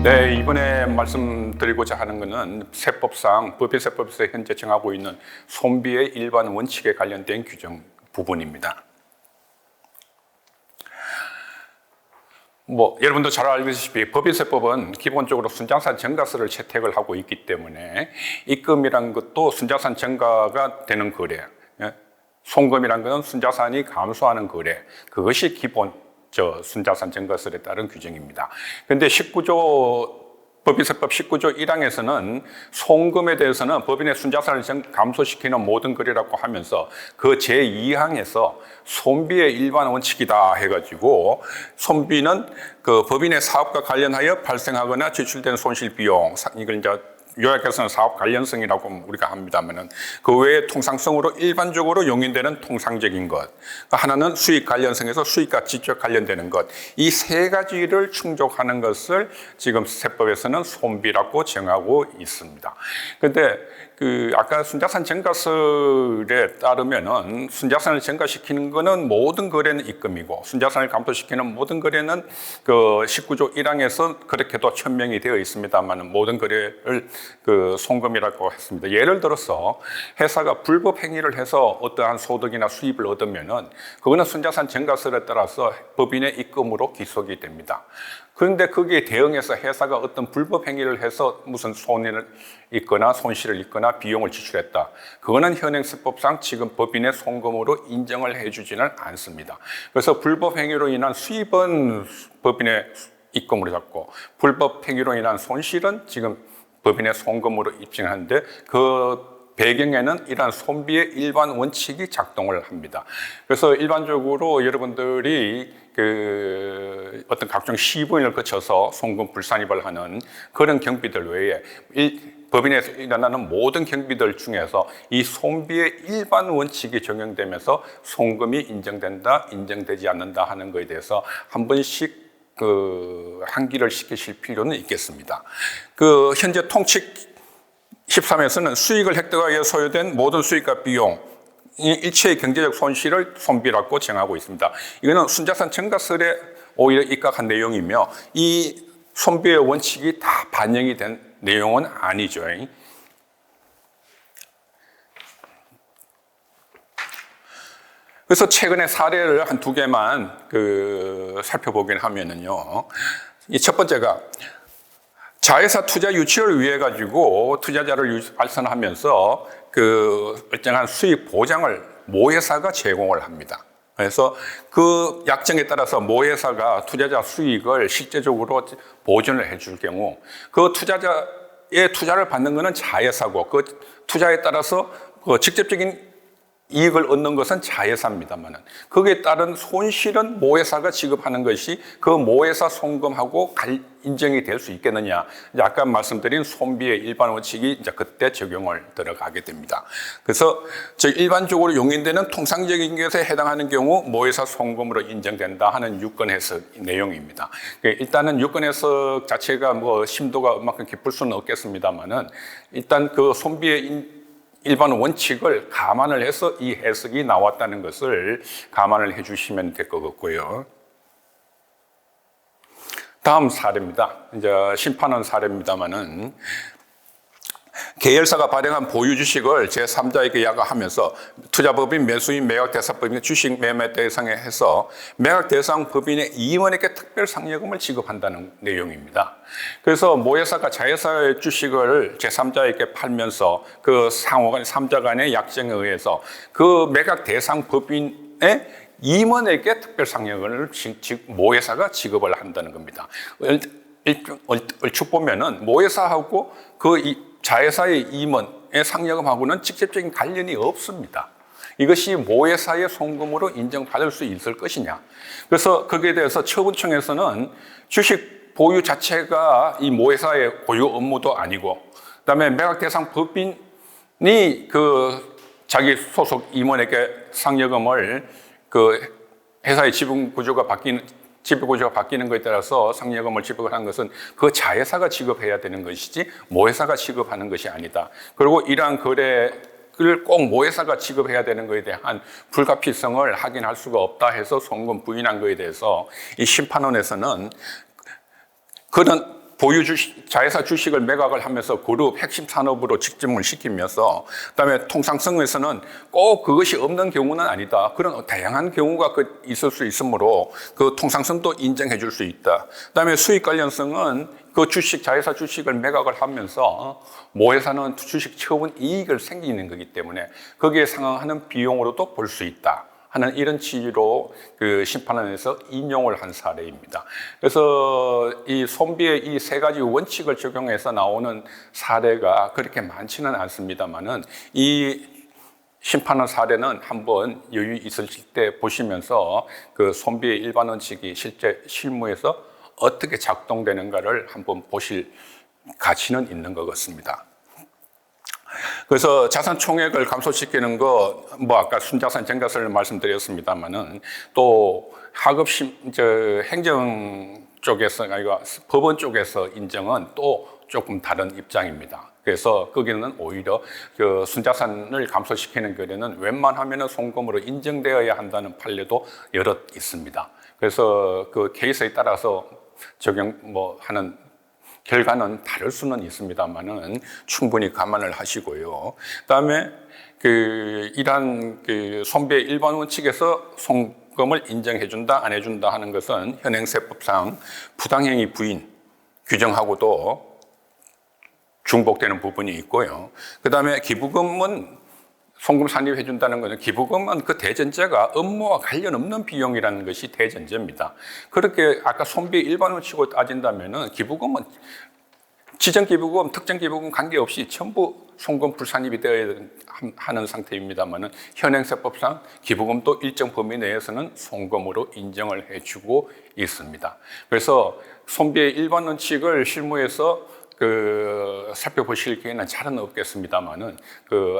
네, 이번에 말씀드리고자 하는 것은 세법상 법인세법에서 현재 정하고 있는 손비의 일반 원칙에 관련된 규정 부분입니다. 여러분도 잘 알고 계시다시피 법인세법은 기본적으로 순자산 증가세를 채택을 하고 있기 때문에 입금이란 것도 순자산 증가가 되는 거래, 송금이란 것은 순자산이 감소하는 거래, 그것이 기본 순자산 증가세에 따른 규정입니다. 그런데 법인세법 19조 1항에서는 송금에 대해서는 법인의 순자산을 감소시키는 모든 거래라고 하면서 그 제2항에서 손비의 일반 원칙이다 해가지고 손비는 그 법인의 사업과 관련하여 발생하거나 지출된 손실 비용, 이걸 이제 요약해서는 사업 관련성이라고 우리가 합니다만은 그 외에 통상성으로 일반적으로 용인되는 통상적인 것, 하나는 수익 관련성에서 수익과 직접 관련되는 것, 이 세 가지를 충족하는 것을 지금 세법에서는 손비라고 정하고 있습니다. 그런데 아까 순자산 증가설에 따르면은 순자산을 증가시키는 것은 모든 거래는 입금이고 순자산을 감소시키는 모든 거래는 그 19조 1항에서 그렇게도 천명이 되어 있습니다만 모든 거래를 송금이라고 했습니다. 예를 들어서 회사가 불법 행위를 해서 어떠한 소득이나 수입을 얻으면은 그거는 순자산 증가설에 따라서 법인의 입금으로 기속이 됩니다. 그런데 거기에 대응해서 회사가 어떤 불법 행위를 해서 무슨 손해를 입거나 손실을 입거나 비용을 지출했다. 그거는 현행세법상 지금 법인의 송금으로 인정을 해주지는 않습니다. 그래서 불법 행위로 인한 수입은 법인의 입금으로 잡고 불법 행위로 인한 손실은 지금 법인의 송금으로 입증하는데 그 배경에는 이러한 손비의 일반 원칙이 작동을 합니다. 그래서 일반적으로 여러분들이 어떤 각종 시부인을 거쳐서 송금 불산입을 하는 그런 경비들 외에 법인에서 일어나는 모든 경비들 중에서 이 손비의 일반 원칙이 적용되면서 송금이 인정된다, 인정되지 않는다 하는 것에 대해서 한 번씩 상기를 시키실 필요는 있겠습니다. 현재 통칙 13에서는 수익을 획득하기 위해 소요된 모든 수익과 비용, 일체의 경제적 손실을 손비라고 정하고 있습니다. 이거는 순자산 증가설에 오히려 입각한 내용이며 이 손비의 원칙이 다 반영이 된 내용은 아니죠. 그래서 최근에 사례를 한 두 개만 살펴보긴 하면은요. 이 첫 번째가 자회사 투자 유치를 위해 가지고 투자자를 알선하면서 일정한 수익 보장을 모회사가 제공을 합니다. 그래서 그 약정에 따라서 모회사가 투자자 수익을 실제적으로 보전을 해줄 경우 그 투자자의 투자를 받는 것은 자회사고 그 투자에 따라서 직접적인 이익을 얻는 것은 자회사입니다만 거기에 따른 손실은 모회사가 지급하는 것이 그 모회사 송금하고 인정이 될 수 있겠느냐. 아까 말씀드린 손비의 일반 원칙이 이제 그때 적용을 들어가게 됩니다. 그래서 일반적으로 용인되는 통상적인 것에 해당하는 경우 모회사 송금으로 인정된다 하는 유권 해석 내용입니다. 일단은 유권 해석 자체가 심도가 그만큼 깊을 수는 없겠습니다만은 일단 그 손비의 일반 원칙을 감안을 해서 이 해석이 나왔다는 것을 감안을 해 주시면 될 것 같고요. 다음 사례입니다. 이제 심판원 사례입니다만은 계열사가 발행한 보유 주식을 제3자에게 야가하면서 투자법인, 매수인, 매각대상법인 주식 매매 대상에 해서 매각대상 법인의 임원에게 특별 상여금을 지급한다는 내용입니다. 그래서 모회사가 자회사의 주식을 제3자에게 팔면서 그 상호간 3자 간의 약정에 의해서 그 매각대상 법인의 임원에게 특별 상여금을 모회사가 지급을 한다는 겁니다. 얼추 보면은 모회사하고 자회사의 임원의 상여금하고는 직접적인 관련이 없습니다. 이것이 모회사의 송금으로 인정받을 수 있을 것이냐. 그래서 거기에 대해서 처분청에서는 주식 보유 자체가 이 모회사의 고유 업무도 아니고, 그 다음에 매각대상 법인이 자기 소속 임원에게 상여금을 회사의 지분 구조가 바뀌는 것에 따라서 상여금을 지급하는 것은 그 자회사가 지급해야 되는 것이지 모회사가 지급하는 것이 아니다. 그리고 이러한 거래를 꼭 모회사가 지급해야 되는 것에 대한 불가피성을 확인할 수가 없다 해서 송금 부인한 것에 대해서 이 심판원에서는 그런 자회사 주식을 매각을 하면서 그룹 핵심 산업으로 직점을 시키면서 그다음에 통상성에서는 꼭 그것이 없는 경우는 아니다. 그런 다양한 경우가 있을 수 있으므로 그 통상성도 인정해 줄 수 있다. 그다음에 수익 관련성은 그 자회사 주식을 매각을 하면서 모회사는 주식 처분 이익을 생기는 거기 때문에 거기에 상응하는 비용으로도 볼 수 있다 하는 이런 취지로 그 심판원에서 인용을 한 사례입니다. 그래서 이 손비의 이 세 가지 원칙을 적용해서 나오는 사례가 그렇게 많지는 않습니다만은 이 심판원 사례는 한번 여유 있으실 때 보시면서 그 손비의 일반 원칙이 실제 실무에서 어떻게 작동되는가를 한번 보실 가치는 있는 것 같습니다. 그래서 자산 총액을 감소시키는 거, 아까 순자산 증가세를 말씀드렸습니다만은 또 행정 쪽에서, 아니고 법원 쪽에서 인정은 또 조금 다른 입장입니다. 그래서 거기는 오히려 그 순자산을 감소시키는 거에는 웬만하면 송금으로 인정되어야 한다는 판례도 여럿 있습니다. 그래서 그 케이스에 따라서 하는 결과는 다를 수는 있습니다만은 충분히 감안을 하시고요. 그다음에 이러한 손배의 일반 원칙에서 송금을 인정해준다, 안 해준다 하는 것은 현행세법상 부당행위 부인 규정하고도 중복되는 부분이 있고요. 그다음에 기부금은 송금 산입해준다는 것은 기부금은 그 대전제가 업무와 관련 없는 비용이라는 것이 대전제입니다. 그렇게 아까 손비 일반 원칙으로 따진다면은 기부금은 지정 기부금, 특정 기부금 관계없이 전부 송금 불산입이 되어야 하는 상태입니다만은 현행세법상 기부금도 일정 범위 내에서는 송금으로 인정을 해주고 있습니다. 그래서 손비의 일반 원칙을 실무에서 살펴보실 기회는 잘은 없겠습니다만은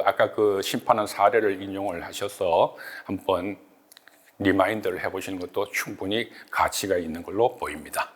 아까 심판원 사례를 인용을 하셔서 한번 리마인드를 해보시는 것도 충분히 가치가 있는 걸로 보입니다.